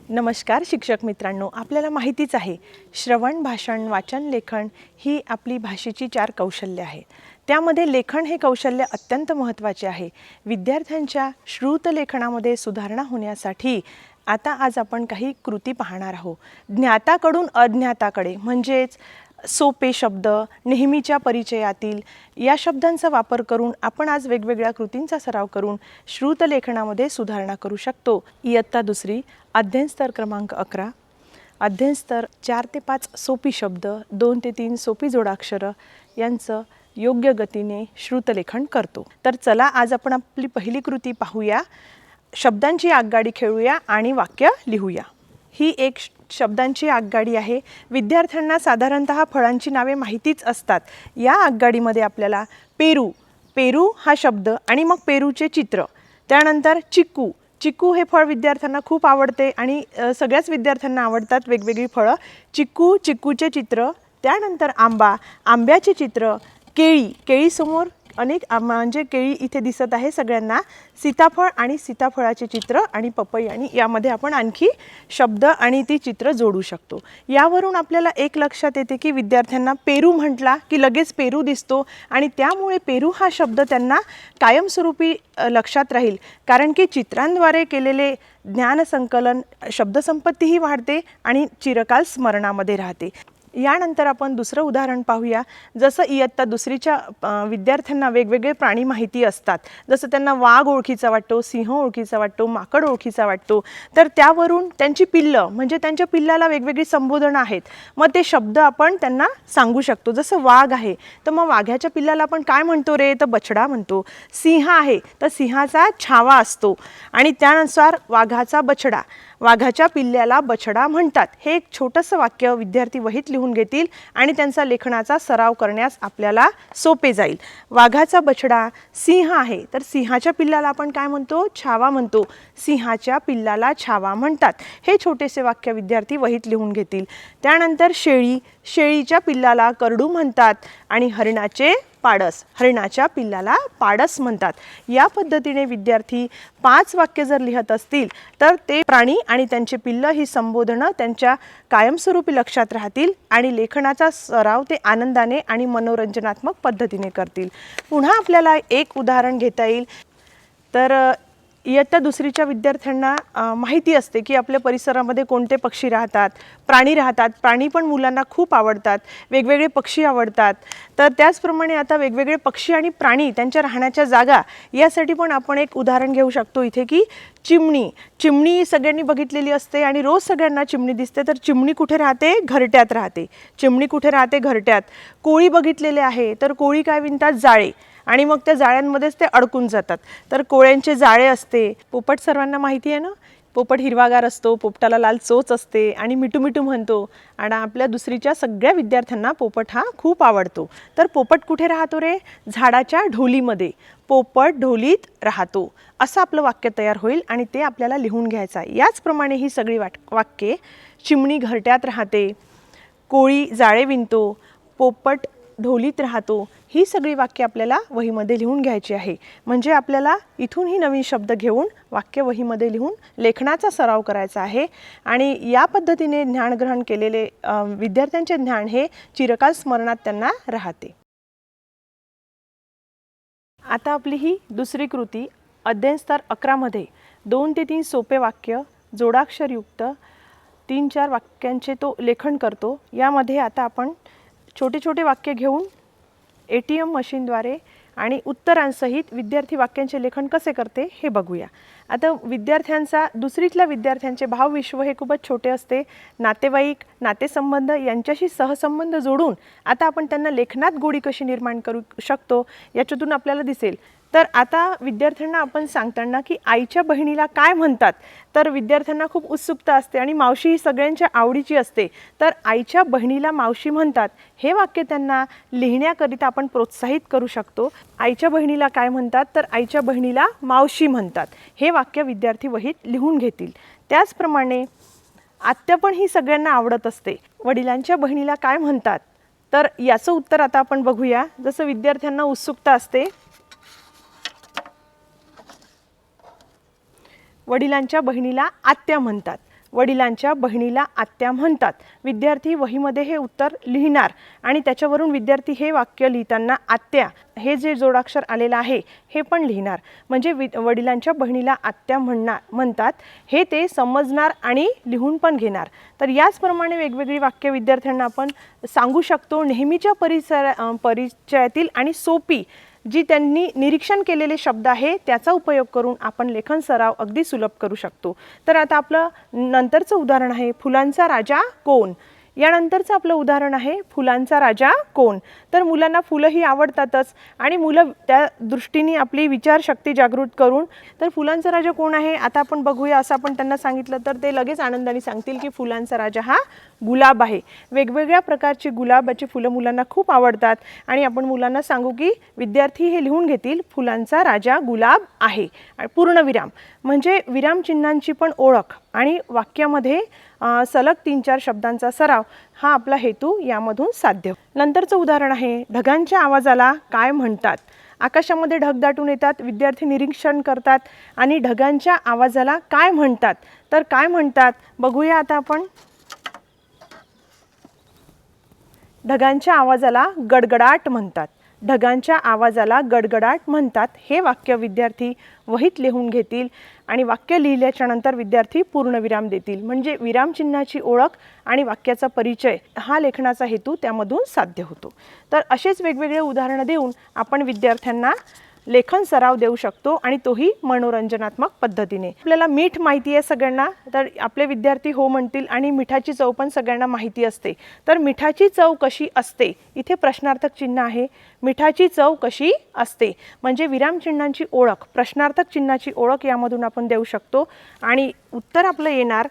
नमस्कार शिक्षक मित्रांनो, आपल्याला माहितीच आहे श्रवण, भाषण, वाचन, लेखन ही आपली भाषेची 4 कौशल्ये आहेत. त्यामध्ये लेखन हे कौशल्य अत्यंत महत्त्वाचे आहे. विद्यार्थ्यांच्या श्रुत लेखनामध्ये सुधारणा होण्यासाठी आता आज आपण काही कृती पाहणार आहोत. ज्ञाताकडून अज्ञाताकडे म्हणजेच सोपे शब्द, नेहमीच्या परिचयातील या शब्दांचा वापर करून आपण आज वेगवेगळ्या कृतींचा सराव करून श्रुत लेखनामध्ये सुधारणा करू शकतो. इयत्ता दुसरी, अध्ययन स्तर क्रमांक 11. अध्ययन स्तर 4 ते 5 सोपी शब्द, 2 ते 3 सोपी जोडाक्षरं यांचं योग्य गतीने श्रुतलेखन करतो. तर चला आज आपण आपली पहिली कृती पाहूया. शब्दांची आगगाडी खेळूया आणि वाक्य लिहूया. ही एक शब्दांची आगगाडी आहे. विद्यार्थ्यांना साधारणतः फळांची नावे माहितीच असतात. या आगगाडीमध्ये आपल्याला पेरू हा शब्द आणि मग पेरूचे चित्र, त्यानंतर चिक्कू. चिक्कू हे फळ विद्यार्थ्यांना खूप आवडते आणि सगळ्याच विद्यार्थ्यांना आवडतात वेगवेगळी फळं. चिक्कूचे चित्र, त्यानंतर आंब्याचे चित्र, केळीसमोर अनेक म्हणजे केळी इथे दिसत आहे सगळ्यांना. सीताफळ आणि सीताफळाचे चित्र आणि पपई, आणि यामध्ये आपण आणखी शब्द आणि ती चित्र जोडू शकतो. यावरून आपल्याला एक लक्षात येते की विद्यार्थ्यांना पेरू म्हटला की लगेच पेरू दिसतो आणि त्यामुळे पेरू हा शब्द त्यांना कायमस्वरूपी लक्षात राहील, कारण की चित्रांद्वारे केलेले ज्ञानसंकलन शब्दसंपत्तीही वाढते आणि चिरकाल स्मरणामध्ये राहते. यानंतर आपण दुसरं उदाहरण पाहूया. जसं इयत्ता दुसरीच्या विद्यार्थ्यांना वेगवेगळे प्राणी माहिती असतात. जसं त्यांना वाघ ओळखीचा वाटतो, सिंह ओळखीचा वाटतो, माकड ओळखीचा वाटतो. तर त्यावरून त्यांची पिल्लं म्हणजे त्यांच्या पिल्लाला वेगवेगळी संबोधनं आहेत. मग ते शब्द आपण त्यांना सांगू शकतो. जसं वाघ आहे तर मग वाघ्याच्या पिल्लाला आपण काय म्हणतो रे, तर बछडा म्हणतो. सिंह आहे तर सिंहाचा छावा असतो आणि त्यानुसार वाघाचा बछडा, वाघाच्या पिल्ल्याला बछडा म्हणतात. हे एक छोटंसं वाक्य विद्यार्थी वहीत लिहून घेतील आणि त्यांचा लेखनाचा सराव करण्यास आपल्याला सोपे जाईल. वाघाचा बछडा सिंह आहे तर सिंहाच्या पिल्लाला आपण काय म्हणतो, छावा म्हणतो. सिंहाच्या पिल्लाला छावा म्हणतात. हे छोटेसे वाक्य विद्यार्थी वहीत लिहून घेतील. त्यानंतर शेळीच्या पिल्लाला करडू म्हणतात आणि हरिणाच्या पिल्लाला पाडस म्हणतात. या पद्धतीने विद्यार्थी 5 वाक्य जर लिहत असतील तर ते प्राणी आणि त्यांचे पिल्लं ही संबोधनं त्यांच्या कायमस्वरूपी लक्षात राहतील आणि लेखनाचा सराव ते आनंदाने आणि मनोरंजनात्मक पद्धतीने करतील. पुन्हा आपल्याला एक उदाहरण घेता येईल. तर इयत्ता दुसरीच्या विद्यार्थ्यांना माहिती असते की आपल्या परिसरामध्ये कोणते पक्षी राहतात, प्राणी राहतात. प्राणी पण मुलांना खूप आवडतात, वेगवेगळे पक्षी आवडतात. तर त्याचप्रमाणे आता वेगवेगळे पक्षी आणि प्राणी त्यांच्या राहण्याच्या जागा यासाठी पण आपण एक उदाहरण घेऊ शकतो इथे की चिमणी सगळ्यांनी बघितलेली असते आणि रोज सगळ्यांना चिमणी दिसते. तर चिमणी कुठे राहते, घरट्यात राहते. चिमणी कुठे राहते, घरट्यात. कोळी बघितलेले आहे तर कोळी काय विणतात, जाळे, आणि मग त्या जाळ्यांमध्येच ते अडकून जातात. तर कोळ्यांचे जाळे असते. पोपट सर्वांना माहिती आहे ना, पोपट हिरवागार असतो, पोपटाला लाल चोच असते आणि मिठू मिठू म्हणतो. आणि आपल्या दुसरीच्या सगळ्या विद्यार्थ्यांना पोपट हा खूप आवडतो. तर पोपट कुठे राहतो रे, झाडाच्या ढोलीमध्ये. पोपट ढोलीत राहतो, असं आपलं वाक्य तयार होईल आणि ते आपल्याला लिहून घ्यायचं आहे. याचप्रमाणे ही सगळी वाक्ये, चिमणी घरट्यात राहते, कोळी जाळे विणतो, पोपट ढोलीत राहतो, ही सगळी वाक्य आपल्याला वहीमध्ये लिहून घ्यायची आहे. म्हणजे आपल्याला इथूनही नवीन शब्द घेऊन वाक्य वहीमध्ये लिहून लेखनाचा सराव करायचा आहे आणि या पद्धतीने ज्ञानग्रहण केलेले विद्यार्थ्यांचे ज्ञान हे चिरकाल स्मरणात त्यांना राहते. आता आपली ही दुसरी कृती अध्ययन स्तर 11 मध्ये 2 ते 3 सोपे वाक्य जोडाक्षरयुक्त 3-4 वाक्यांचे तो लेखन करतो. यामध्ये आता आपण छोटे छोटे वाक्य घेऊन ATM मशीनद्वारे आणि उत्तरांसहित विद्यार्थी वाक्यांचे लेखन कसे करते हे बघूया. आता दुसरीतल्या विद्यार्थ्यांचे भावविश्व हे खूपच छोटे असते. नातेवाईक, नातेसंबंध यांच्याशी सहसंबंध जोडून आता आपण त्यांना लेखनात गोडी कशी निर्माण करू शकतो याच्यातून आपल्याला दिसेल. तर आता विद्यार्थ्यांना आपण सांगताना की आईच्या बहिणीला काय म्हणतात, तर विद्यार्थ्यांना खूप उत्सुकता असते आणि मावशी ही सगळ्यांच्या आवडीची असते. तर आईच्या बहिणीला मावशी म्हणतात हे वाक्य त्यांना लिहिण्याकरिता आपण प्रोत्साहित करू शकतो. आईच्या बहिणीला काय म्हणतात, तर आईच्या बहिणीला मावशी म्हणतात. हे वाक्य विद्यार्थी वहीत लिहून घेतील. त्याचप्रमाणे आत्या पण ही सगळ्यांना आवडत असते. वडिलांच्या बहिणीला काय म्हणतात, तर याचं उत्तर आता आपण बघूया. जसं विद्यार्थ्यांना उत्सुकता असते, वडिलांच्या बहिणीला आत्या म्हणतात. वडिलांच्या बहिणीला आत्या म्हणतात. विद्यार्थी वहीमध्ये हे उत्तर लिहिणार आणि त्याच्यावरून विद्यार्थी हे वाक्य लिहिताना आत्या हे जे जोडाक्षर आलेलं आहे हे पण लिहिणार. म्हणजे वडिलांच्या बहिणीला आत्या म्हणतात हे ते समजणार आणि लिहून पण घेणार. तर याचप्रमाणे वेगवेगळी वाक्य विद्यार्थ्यांना आपण सांगू शकतो. नेहमीच्या परिचयातील आणि सोपी जी त्यांनी निरीक्षण केलेले शब्द आहे त्याचा उपयोग करून आपण लेखन सराव अगदी सुलभ करू शकतो. तर आता आपलं नंतरचं उदाहरण आहे फुलांचा राजा कोण. यानंतरचं आपलं उदाहरण आहे फुलांचा राजा कोण. तर मुलांना फुलं ही आवडतातच आणि मुलं त्या दृष्टीने आपली विचारशक्ती जागृत करून तर फुलांचा राजा कोण आहे आता आपण बघूया असं आपण त्यांना सांगितलं तर ते लगेच आनंदाने सांगतील की फुलांचा राजा हा गुलाब आहे. वेगवेगळ्या प्रकारची गुलाबाची फुलं मुलांना खूप आवडतात आणि आपण मुलांना सांगू की विद्यार्थी हे लिहून घेतील फुलांचा राजा गुलाब आहे. पूर्णविराम म्हणजे विरामचिन्हांची पण ओळख आणि वाक्यामध्ये सलग 3-4 शब्दांचा सराव हा आपला हेतू यामधून साध्य. नंतरचं उदाहरण आहे ढगांच्या आवाजाला काय म्हणतात. आकाशामध्ये ढग दाटून येतात. विद्यार्थी निरीक्षण करतात आणि ढगांच्या आवाजाला काय म्हणतात. तर काय म्हणतात बघूया आता आपण. ढगांच्या आवाजाला गडगडाट म्हणतात. ढगांच्या आवाजाला गडगडाट म्हणतात हे वाक्य विद्यार्थी वहीत लिहून घेतील आणि वाक्य लिहिल्याच्या नंतर विद्यार्थी पूर्णविराम देतील. म्हणजे विरामचिन्हाची ओळख आणि वाक्याचा परिचय हा लेखनाचा हेतू त्यामधून साध्य होतो. तर असेच वेगवेगळे उदाहरणं देऊन आपण विद्यार्थ्यांना लेखन सराव देऊ शकतो आणि तोही मनोरंजनात्मक पद्धतीने. आपल्याला मीठ माहिती आहे सगळ्यांना तर आपले विद्यार्थी हो म्हणतील आणि मिठाची चव पण सगळ्यांना माहिती असते. तर मिठाची चव कशी असते इथे प्रश्नार्थक चिन्ह आहे. मिठाची चव कशी असते म्हणजे विरामचिन्हांची ओळख प्रश्नार्थक चिन्हाची ओळख यामधून आपण देऊ शकतो आणि उत्तर आपलं येणार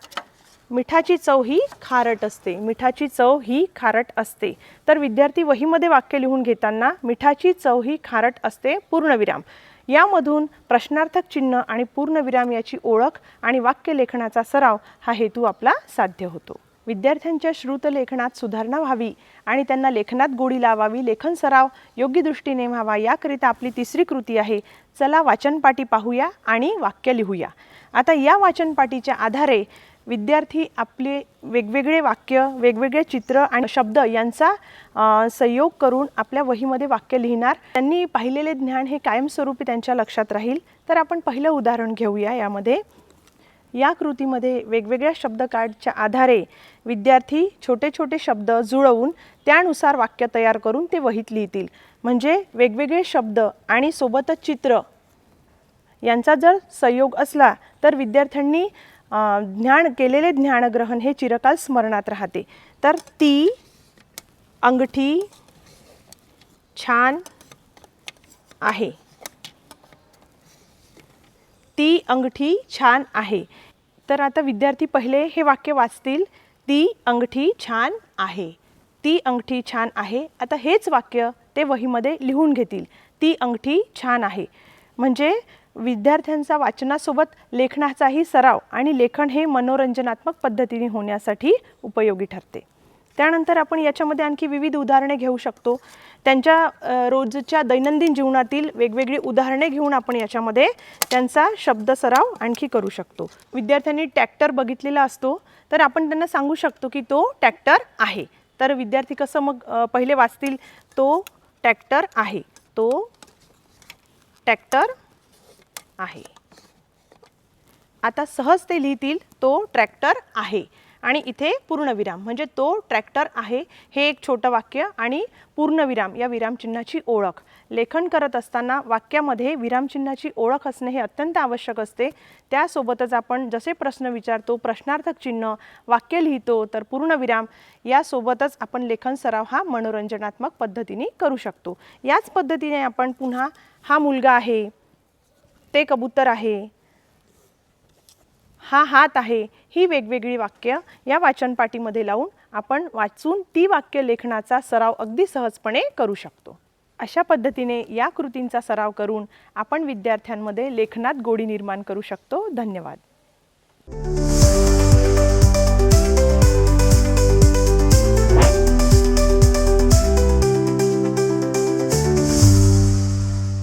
मिठाची चव ही खारट असते. मिठाची चव ही खारट असते. तर विद्यार्थी वहीमध्ये वाक्य लिहून घेताना मिठाची चव ही खारट असते पूर्णविराम यामधून प्रश्नार्थक चिन्ह आणि पूर्णविराम याची ओळख आणि वाक्य लेखनाचा सराव हा हेतू आपला साध्य होतो. विद्यार्थ्यांच्या श्रुत लेखनात सुधारणा व्हावी आणि त्यांना लेखनात गोडी लावावी लेखन सराव योग्य दृष्टीने व्हावा याकरिता आपली तिसरी कृती आहे. चला वाचनपाटी पाहूया आणि वाक्य लिहूया. आता या वाचनपाटीच्या आधारे विद्यार्थी आपले वेगवेगळे वाक्य वेगवेगळे चित्र आणि शब्द यांचा संयोग करून आपल्या वहीमध्ये वाक्य लिहिणार. त्यांनी पाहिलेले ज्ञान हे कायमस्वरूपी त्यांच्या लक्षात राहील. तर आपण पहिलं उदाहरण घेऊया. यामध्ये या कृतीमध्ये वेगवेगळ्या शब्द कार्डच्या आधारे विद्यार्थी छोटे छोटे शब्द जुळवून त्यानुसार वाक्य तयार करून ते वहीत लिहितील. म्हणजे वेगवेगळे शब्द आणि सोबतच चित्र यांचा जर संयोग असला तर विद्यार्थ्यांनी केलेले ज्ञानग्रहण हे चिरकाल स्मरणात राहते. तर ती अंगठी छान आहे. ती अंगठी छान आहे. तर आता विद्यार्थी पहिले हे वाक्य वाचतील. ती अंगठी छान आहे. ती अंगठी छान आहे. आता हेच वाक्य ते वहीमध्ये लिहून घेतील. ती अंगठी छान आहे. म्हणजे विद्यार्थ्यांचा वाचनासोबत लेखनाचाही सराव आणि लेखन हे मनोरंजनात्मक पद्धतीने होण्यासाठी उपयोगी ठरते. त्यानंतर आपण याच्यामध्ये आणखी विविध उदाहरणे घेऊ शकतो. त्यांच्या रोजच्या दैनंदिन जीवनातील वेगवेगळी उदाहरणे घेऊन आपण याच्यामध्ये त्यांचा शब्द सराव आणखी करू शकतो. विद्यार्थ्यांनी ट्रॅक्टर बघितलेला असतो तर आपण त्यांना सांगू शकतो की तो ट्रॅक्टर आहे. तर विद्यार्थी कसं मग पहिले वाचतील तो ट्रॅक्टर आहे. तो ट्रॅक्टर आहे. आता सहज ते लिहितील तो ट्रॅक्टर आहे आणि इथे पूर्णविराम म्हणजे तो ट्रॅक्टर आहे हे एक छोटं वाक्य आणि पूर्णविराम या विरामचिन्हाची ओळख. लेखन करत असताना वाक्यामध्ये विरामचिन्हाची ओळख असणे हे अत्यंत आवश्यक असते. त्यासोबतच आपण जसे प्रश्न विचारतो प्रश्नार्थक चिन्ह वाक्य लिहितो तर पूर्णविराम यासोबतच आपण लेखन सराव हा मनोरंजनात्मक पद्धतीने करू शकतो. याच पद्धतीने आपण पुन्हा हा मुलगा आहे. ते कबूतर आहे. हा हात आहे. ही वेगवेगळी वाक्य या वाचनपाटीमध्ये लावून आपण वाचून ती वाक्य लेखनाचा सराव अगदी सहजपणे करू शकतो. अशा पद्धतीने या कृतींचा सराव करून आपण विद्यार्थ्यांमध्ये लेखनात गोडी निर्माण करू शकतो. धन्यवाद.